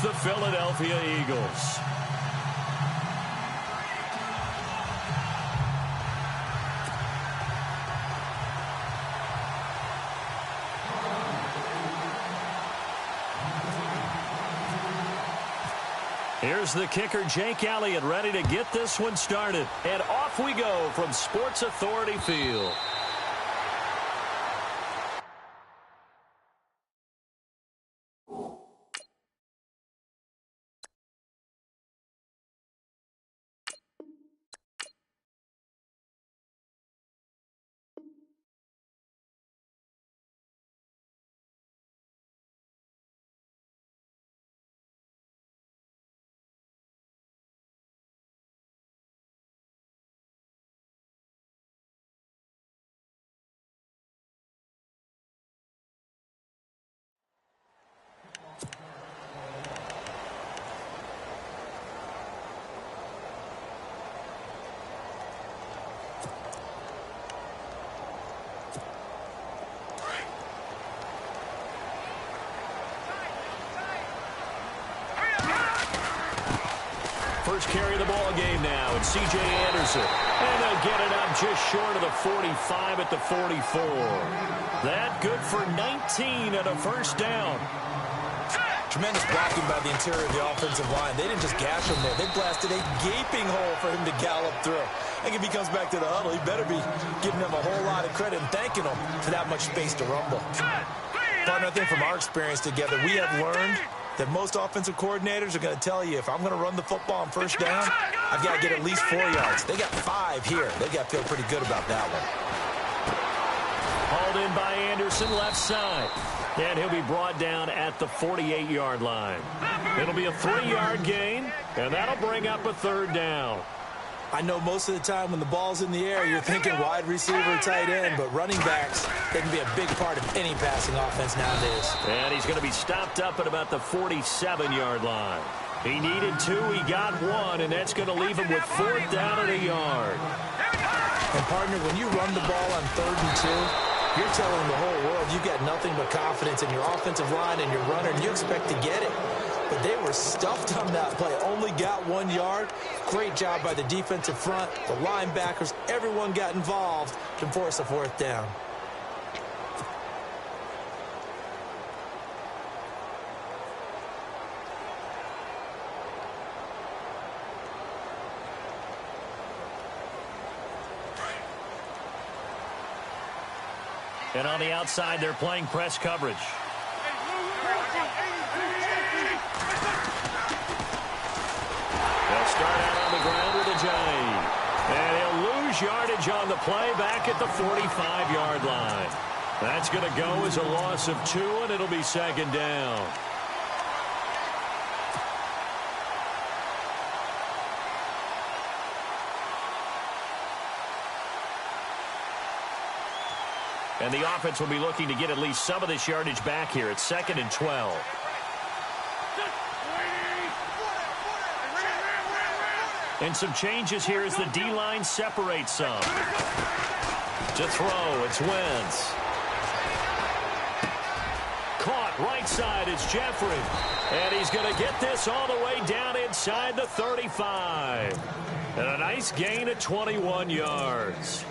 the Philadelphia Eagles. Here's the kicker, Jake Elliott, ready to get this one started. And off we go from Sports Authority Field. First carry of the ball game now, and C.J. Anderson. And they'll get it up just short of the 45 at the 44. That good for 19 and a first down. Tremendous blocking by the interior of the offensive line. They didn't just gash him there. They blasted a gaping hole for him to gallop through. I think if he comes back to the huddle, he better be giving them a whole lot of credit and thanking them for that much space to rumble. Partner, I think from our experience together, we have learned that most offensive coordinators are going to tell you, if I'm going to run the football on first down, I've got to get at least 4 yards. They got 5 here. They got to feel pretty good about that one. Hauled in by Anderson, left side. And he'll be brought down at the 48-yard line. It'll be a 3-yard gain, and that'll bring up a third down. I know most of the time when the ball's in the air, you're thinking wide receiver, tight end, but running backs, they can be a big part of any passing offense nowadays. And he's going to be stopped up at about the 47-yard line. He needed 2, he got 1, and that's going to leave him with 4th down and a yard. And, partner, when you run the ball on 3rd and 2, you're telling the whole world you've got nothing but confidence in your offensive line and your runner, and you expect to get it. But they were stuffed on that play. Only got 1 yard. Great job by the defensive front. The linebackers, everyone got involved to force a 4th down. And on the outside, they're playing press coverage. They'll start out on the ground with Ajayi. And he'll lose yardage on the play back at the 45-yard line. That's going to go as a loss of 2, and it'll be 2nd down. And the offense will be looking to get at least some of this yardage back here. It's 2nd and 12. And some changes here as the D-line separates some. To throw, it's Wentz. Caught right side, it's Jeffrey. And he's going to get this all the way down inside the 35. And a nice gain of 21 yards.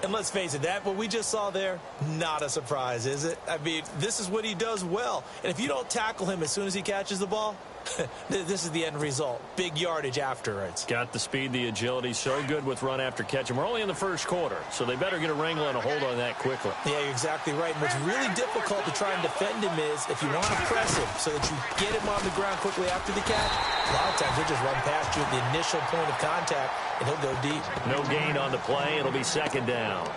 And let's face it, that what we just saw there, not a surprise, is it? I mean, this is what he does well. And if you don't tackle him as soon as he catches the ball, this is the end result. Big yardage afterwards. Got the speed, the agility, so good with run after catch. And we're only in the first quarter, so they better get a wrangle and a hold on that quickly. Yeah, you're exactly right. And what's really difficult to try and defend him is if you want to press him so that you get him on the ground quickly after the catch, a lot of times he'll just run past you at the initial point of contact, and he'll go deep. No gain on the play. It'll be 2nd down.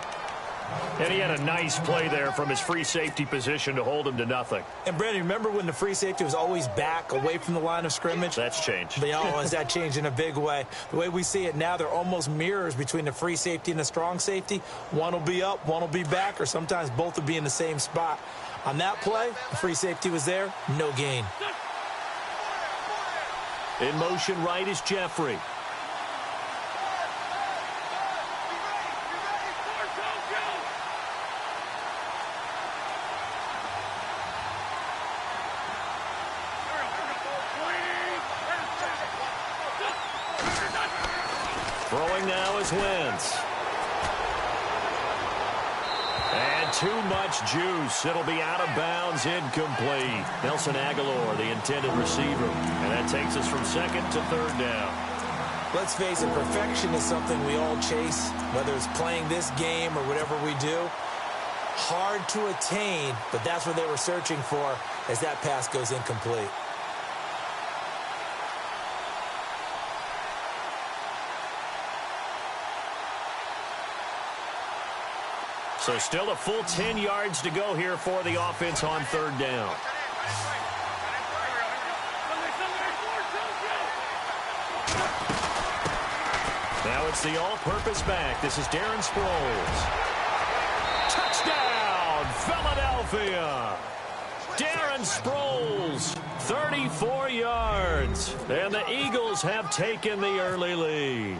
And he had a nice play there from his free safety position to hold him to nothing. And, Brandon, remember when the free safety was always back away from the line of scrimmage? That's changed. But, has that changed in a big way? The way we see it now, they're almost mirrors between the free safety and the strong safety. One will be up, one will be back, or sometimes both will be in the same spot. On that play, the free safety was there, no gain. In motion right is Jeffrey. Throwing now is Wentz. And too much juice. It'll be out of bounds, incomplete. Nelson Aguilar, the intended receiver. And that takes us from second to third down. Let's face it, perfection is something we all chase, whether it's playing this game or whatever we do. Hard to attain, but that's what they were searching for as that pass goes incomplete. So still a full 10 yards to go here for the offense on third down. Now it's the all-purpose back. This is Darren Sproles. Touchdown, Philadelphia! Darren Sproles, 34 yards. And the Eagles have taken the early lead.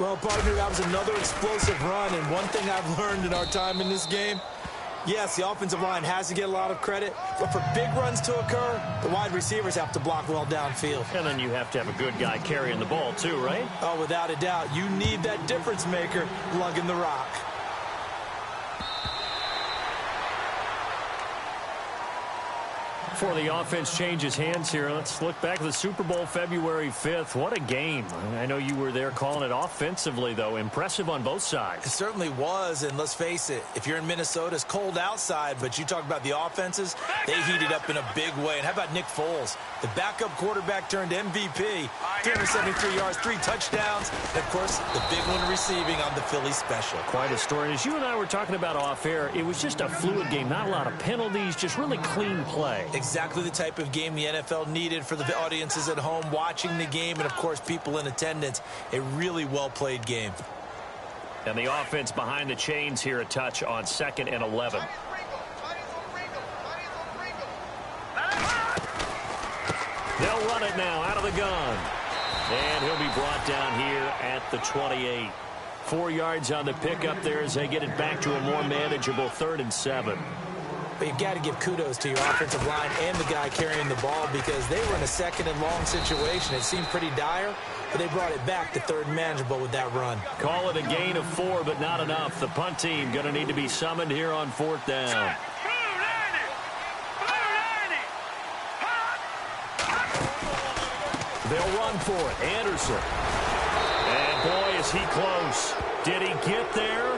Well, partner, that was another explosive run, and one thing I've learned in our time in this game, yes, the offensive line has to get a lot of credit, but for big runs to occur, the wide receivers have to block well downfield. And then you have to have a good guy carrying the ball too, right? Oh, without a doubt. You need that difference maker lugging the rock. Before the offense changes hands here, let's look back at the Super Bowl February 5th. What a game. I know you were there calling it offensively, though. Impressive on both sides. It certainly was, and let's face it, if you're in Minnesota, it's cold outside, but you talk about the offenses, they heated up in a big way. And how about Nick Foles? The backup quarterback turned MVP, 373 yards, 3 touchdowns, and, of course, the big one receiving on the Philly special. Quite a story. And as you and I were talking about off air, it was just a fluid game, not a lot of penalties, just really clean play. Exactly the type of game the NFL needed for the audiences at home watching the game and, of course, people in attendance. A really well-played game. And the offense behind the chains here, a touch on 2nd and 11. They'll run it now out of the gun. And he'll be brought down here at the 28. 4 yards on the pickup there as they get it back to a more manageable 3rd and 7. But you've got to give kudos to your offensive line and the guy carrying the ball because they were in a 2nd and long situation. It seemed pretty dire, but they brought it back to 3rd and manageable with that run. Call it a gain of 4, but not enough. The punt team going to need to be summoned here on 4th down. They'll run for it. Anderson. And boy, is he close. Did he get there?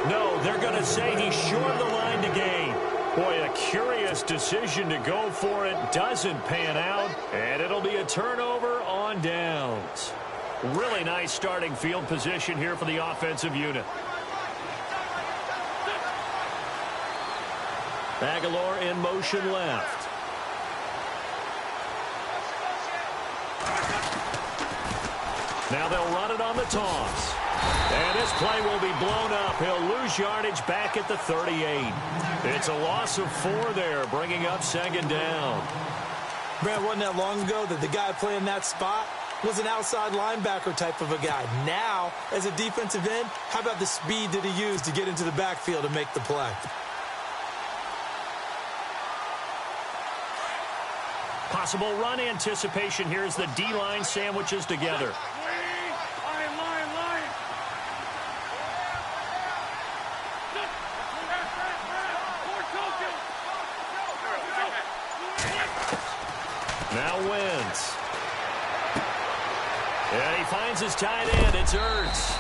No, they're going to say he's short of the line to gain. Boy, a curious decision to go for it. Doesn't pan out, and it'll be a turnover on downs. Really nice starting field position here for the offensive unit. Aguilar in motion left. Now they'll run it on the toss. And this play will be blown up. He'll lose yardage back at the 38. It's a loss of 4 there, bringing up 2nd down. Brad, wasn't that long ago that the guy playing that spot was an outside linebacker type of a guy. Now, as a defensive end, how about the speed that he used to get into the backfield and make the play? Possible run anticipation here as the D-line sandwiches together. Now Wentz. And he finds his tight end. It's Ertz.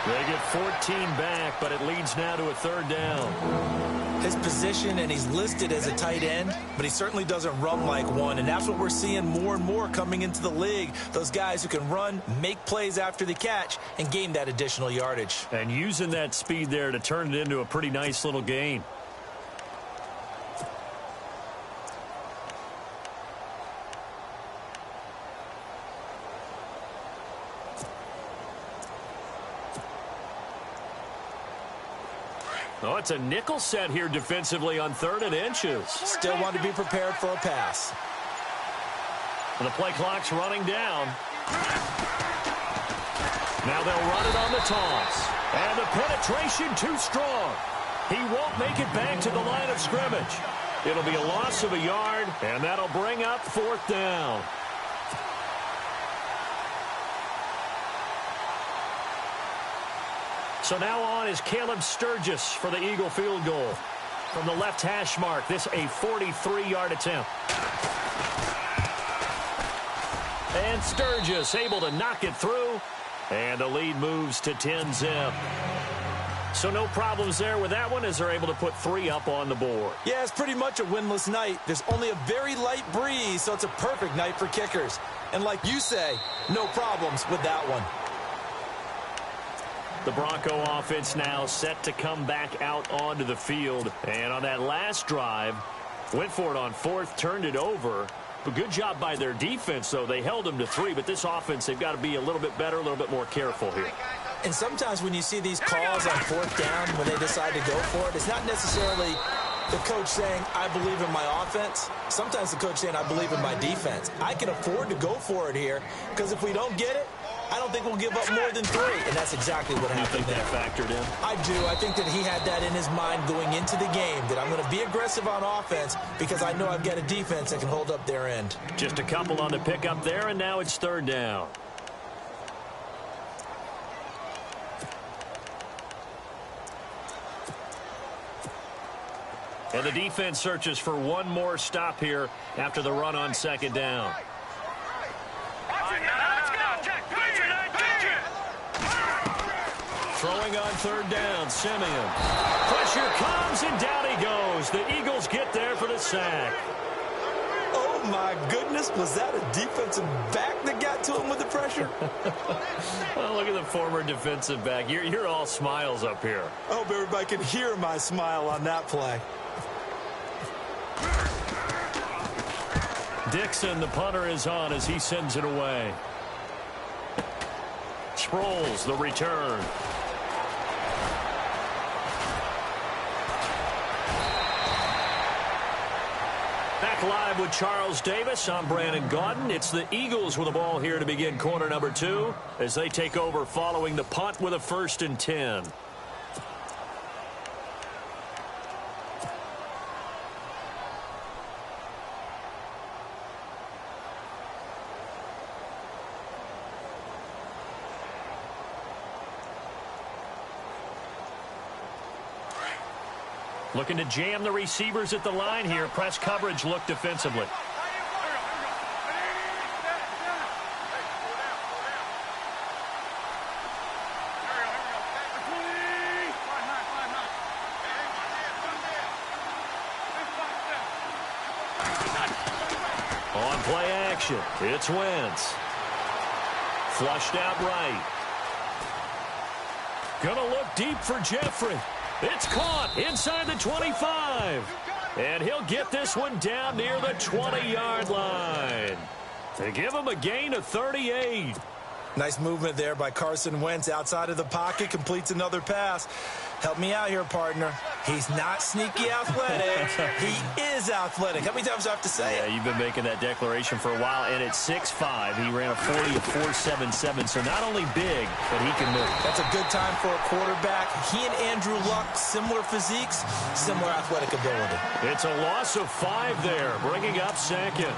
They get 14 back, but it leads now to a 3rd down. His position, and he's listed as a tight end, but he certainly doesn't run like one, and that's what we're seeing more and more coming into the league. Those guys who can run, make plays after the catch, and gain that additional yardage. And using that speed there to turn it into a pretty nice little gain. Oh, it's a nickel set here defensively on 3rd and inches. Still want to be prepared for a pass. And the play clock's running down. Now they'll run it on the toss. And the penetration too strong. He won't make it back to the line of scrimmage. It'll be a loss of a yard, and that'll bring up 4th down. So now on is Caleb Sturgis for the Eagle field goal. From the left hash mark, this a 43-yard attempt. And Sturgis able to knock it through. And the lead moves to 10-zip. So no problems there with that one as they're able to put 3 up on the board. Yeah, it's pretty much a winless night. There's only a very light breeze, so it's a perfect night for kickers. And like you say, no problems with that one. The Bronco offense now set to come back out onto the field. And on that last drive, went for it on 4th, turned it over. But good job by their defense, though. They held them to 3, but this offense, they've got to be a little bit better, a little bit more careful here. And sometimes when you see these calls on 4th down, when they decide to go for it, it's not necessarily the coach saying, I believe in my offense. Sometimes the coach saying, I believe in my defense. I can afford to go for it here because if we don't get it, I don't think we'll give up more than 3. And that's exactly what happened there. You think that factored in? I do. I think that he had that in his mind going into the game, that I'm going to be aggressive on offense because I know I've got a defense that can hold up their end. Just a couple on the pickup there, and now it's 3rd down. And the defense searches for one more stop here after the run on 2nd down. Throwing on 3rd down, Simeon. Pressure comes, and down he goes. The Eagles get there for the sack. Oh, my goodness. Was that a defensive back that got to him with the pressure? Oh, look at the former defensive back. You're all smiles up here. I hope everybody can hear my smile on that play. Dixon, the punter, is on as he sends it away. Sproles, the return. Back live with Charles Davis. I'm Brandon Gaudin. It's the Eagles with the ball here to begin quarter number 2 as they take over following the punt with a 1st and 10. Looking to jam the receivers at the line here. Press coverage look defensively. On play action, it's Wentz. Flushed out right. Gonna look deep for Jeffrey. It's caught inside the 25. And he'll get this one down near the 20-yard line. To give him a gain of 38. Nice movement there by Carson Wentz outside of the pocket. Completes another pass. Help me out here, partner. He's not sneaky athletic. He is athletic. How many times do I have to say it? Yeah, you've been making that declaration for a while. And at 6'5", he ran a 40 of 4.77. So not only big, but he can move. That's a good time for a quarterback. He and Andrew Luck, similar physiques, similar athletic ability. It's a loss of 5 there, bringing up 2nd.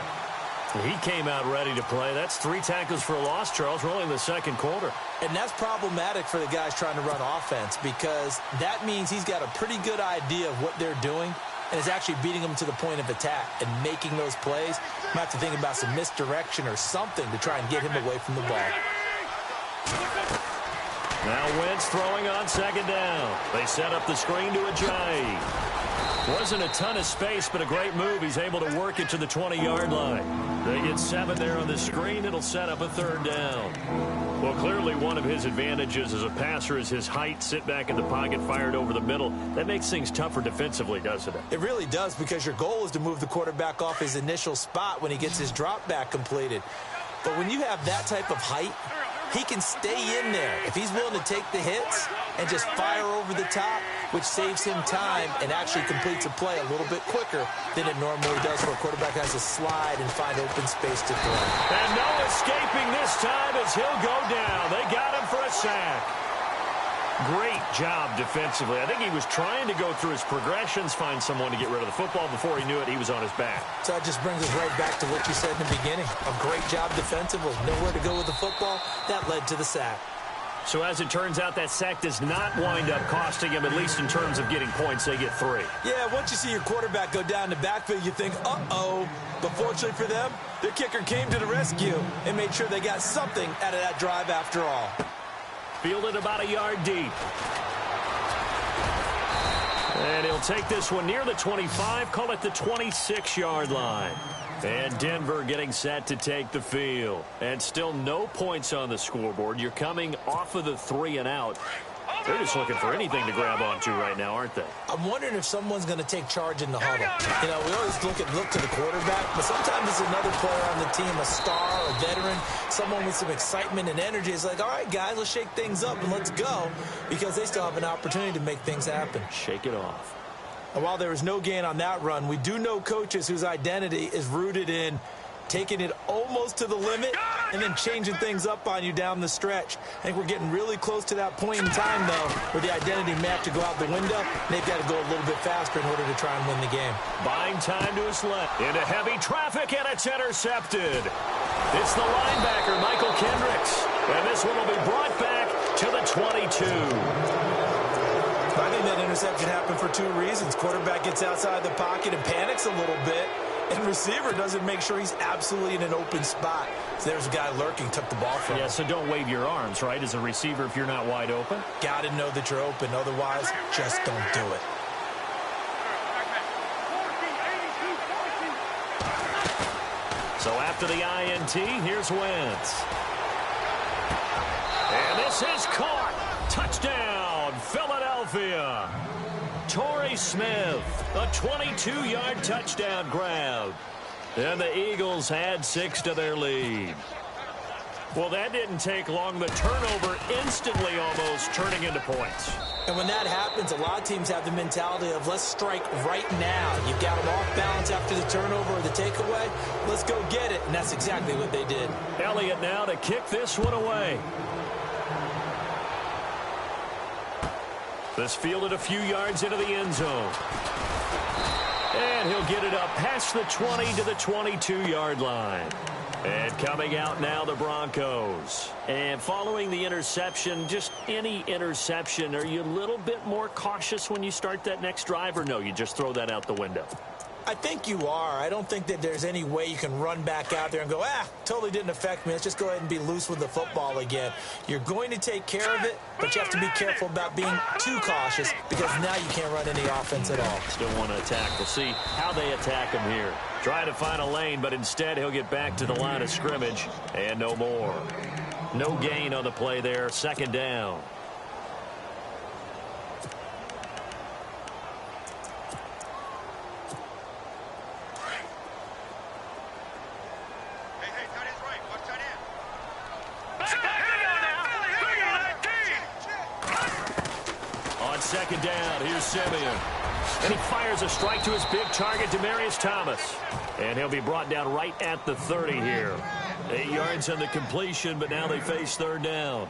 He came out ready to play. That's 3 tackles for a loss, Charles. We're only in the 2nd quarter. And that's problematic for the guys trying to run offense because that means he's got a pretty good idea of what they're doing and is actually beating them to the point of attack and making those plays. Might have to think about some misdirection or something to try and get him away from the ball. Now Wentz throwing on 2nd down. They set up the screen to Ajayi. Wasn't a ton of space, but a great move. He's able to work it to the 20-yard line. They get 7 there on the screen. It'll set up a 3rd down. Well, clearly one of his advantages as a passer is his height. Sit back in the pocket, fired over the middle. That makes things tougher defensively, doesn't it? It really does because your goal is to move the quarterback off his initial spot when he gets his drop back completed. But when you have that type of height, he can stay in there. If he's willing to take the hits and just fire over the top, which saves him time and actually completes a play a little bit quicker than it normally does where a quarterback has to slide and find open space to throw. And no escaping this time as he'll go down. They got him for a sack. Great job defensively. I think he was trying to go through his progressions, find someone to get rid of the football. Before he knew it, he was on his back. So that just brings us right back to what you said in the beginning. A great job defensive, was nowhere to go with the football. That led to the sack. So as it turns out, that sack does not wind up costing him, at least in terms of getting points. They get 3. Yeah, once you see your quarterback go down the backfield, you think, uh-oh. But fortunately for them, their kicker came to the rescue and made sure they got something out of that drive after all. Fielded about a yard deep. And he'll take this one near the 25, call it the 26-yard line. And Denver getting set to take the field. And still no points on the scoreboard. You're coming off of the 3 and out. They're just looking for anything to grab onto right now, aren't they? I'm wondering if someone's going to take charge in the huddle. You know, we always look to the quarterback, but sometimes it's another player on the team, a star, a veteran, someone with some excitement and energy. It's like, all right, guys, let's shake things up and let's go, because they still have an opportunity to make things happen. Shake it off. And while there was no gain on that run, we do know coaches whose identity is rooted in taking it almost to the limit and then changing things up on you down the stretch. I think we're getting really close to that point in time, though, where the identity may have to go out the window, and they've got to go a little bit faster in order to try and win the game. Buying time to his left. Into heavy traffic, and it's intercepted. It's the linebacker, Michael Kendricks. And this one will be brought back to the 22. I think that interception happened for 2 reasons. Quarterback gets outside the pocket and panics a little bit, and receiver doesn't make sure he's absolutely in an open spot. So there's a guy lurking, took the ball from him. Yeah, so don't wave your arms, right, as a receiver if you're not wide open? Got to know that you're open. Otherwise, just don't do it. So after the INT, here's Wentz. And this is caught. Touchdown, Philadelphia. Torrey Smith, a 22-yard touchdown grab. And the Eagles add 6 to their lead. Well, that didn't take long. The turnover instantly almost turning into points. And when that happens, a lot of teams have the mentality of let's strike right now. You've got them off balance after the turnover or the takeaway. Let's go get it. And that's exactly what they did. Elliott now to kick this one away. This fielded a few yards into the end zone. And he'll get it up past the 20 to the 22-yard line. And coming out now, the Broncos. And following the interception, just any interception, are you a little bit more cautious when you start that next drive? Or no, you just throw that out the window? I think you are. I don't think that there's any way you can run back out there and go, totally didn't affect me. Let's just go ahead and be loose with the football again. You're going to take care of it, but you have to be careful about being too cautious because now you can't run any offense at all. Still want to attack. We'll see how they attack him here. Try to find a lane, but instead he'll get back to the line of scrimmage and no more. No gain on the play there. 2nd down. On 2nd down, here's Simeon. And he fires a strike to his big target, Demaryius Thomas. And he'll be brought down right at the 30 here. 8 yards on the completion, but now they face 3rd down.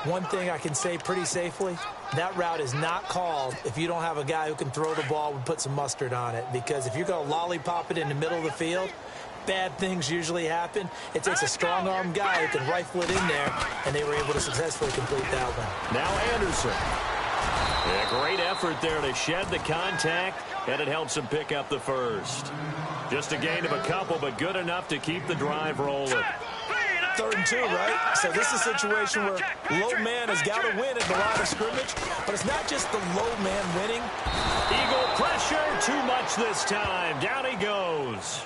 One thing I can say pretty safely, that route is not called if you don't have a guy who can throw the ball and put some mustard on it. Because if you're going to lollipop it in the middle of the field, bad things usually happen. It takes a strong-arm guy who can rifle it in there, and they were able to successfully complete that one. Now Anderson. Yeah, great effort there to shed the contact, and it helps him pick up the first. Just a gain of a couple, but good enough to keep the drive rolling. 3rd and 2, right? So this is a situation where low man has got to win at the line of scrimmage, but it's not just the low man winning. Eagle pressure, too much this time. Down he goes.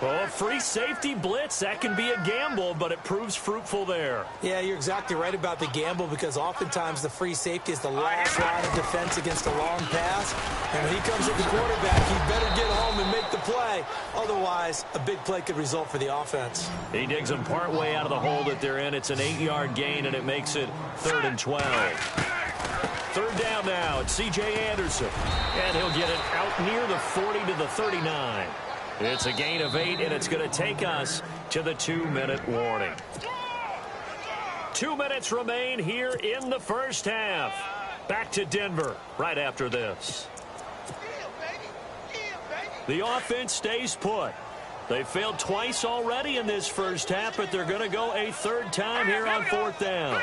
Well, a free safety blitz, that can be a gamble, but it proves fruitful there. Yeah, you're exactly right about the gamble because oftentimes the free safety is the last line of defense against a long pass. And when he comes at the quarterback, he better get home and make the play. Otherwise, a big play could result for the offense. He digs them part way out of the hole that they're in. It's an 8-yard gain, and it makes it 3rd and 12. 3rd down now. It's C.J. Anderson. And he'll get it out near the 40 to the 39. It's a gain of 8, and it's going to take us to the 2-minute warning. 2 minutes remain here in the first half. Back to Denver right after this. The offense stays put. They failed twice already in this first half, but they're going to go a 3rd time here on 4th down.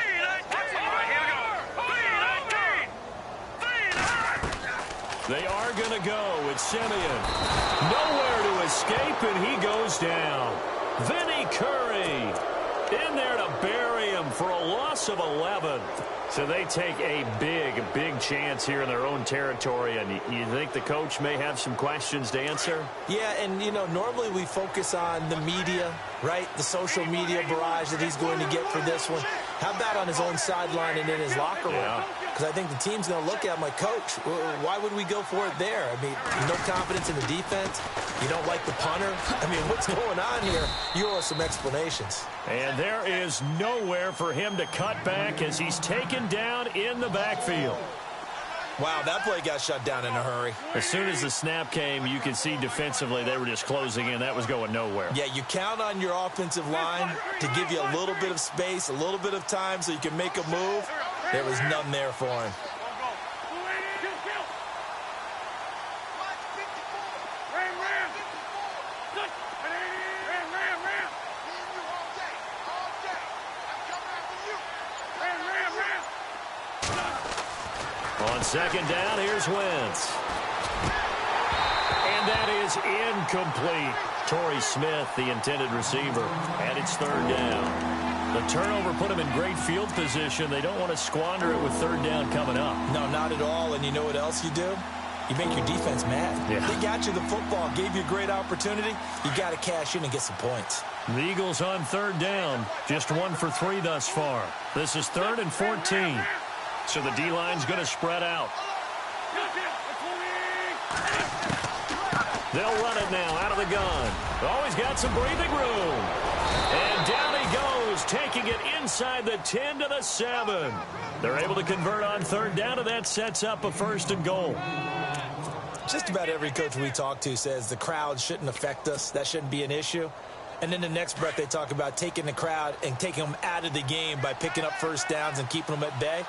They are going to go with Simeon. Nowhere to escape, and he goes down. Vinny Curry in there to bury him for a loss of 11. So they take a big chance here in their own territory, and you think the coach may have some questions to answer? Yeah, and, you know, normally we focus on the media, right? The social media barrage that he's going to get for this one. How about on his own sideline and in his locker room? Because I think the team's going to look at him like, Coach, why would we go for it there? I mean, no confidence in the defense. You don't like the punter. I mean, what's going on here? You owe us some explanations. And there is nowhere for him to cut back as he's taken down in the backfield. Wow, that play got shut down in a hurry. As soon as the snap came, you could see defensively they were just closing in. That was going nowhere. Yeah, you count on your offensive line to give you a little bit of space, a little bit of time so you can make a move. There was none there for him. On second down, here's Wentz. And that is incomplete. Torrey Smith, the intended receiver, and it's third down. The turnover put him in great field position. They don't want to squander it with third down coming up. No, not at all. And you know what else you do? You make your defense mad. Yeah. They got you the football, gave you a great opportunity. You got to cash in and get some points. The Eagles on third down, just 1 for 3 thus far. This is 3rd and 14. So the D-line's going to spread out. They'll run it now out of the gun. Always got some breathing room. And down he goes, taking it inside the 10 to the 7. They're able to convert on third down, and that sets up a 1st and goal. Just about every coach we talk to says the crowd shouldn't affect us. That shouldn't be an issue. And then the next breath they talk about taking the crowd and taking them out of the game by picking up first downs and keeping them at bay.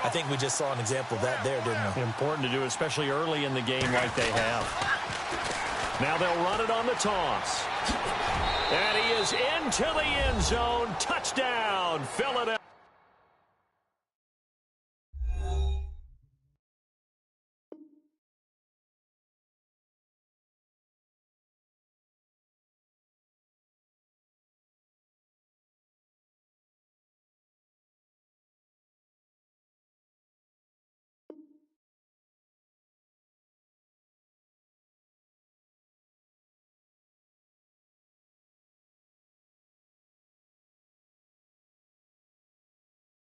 I think we just saw an example of that there, didn't we? Important to do, especially early in the game like they have. Now they'll run it on the toss. And he is into the end zone. Touchdown, Philadelphia.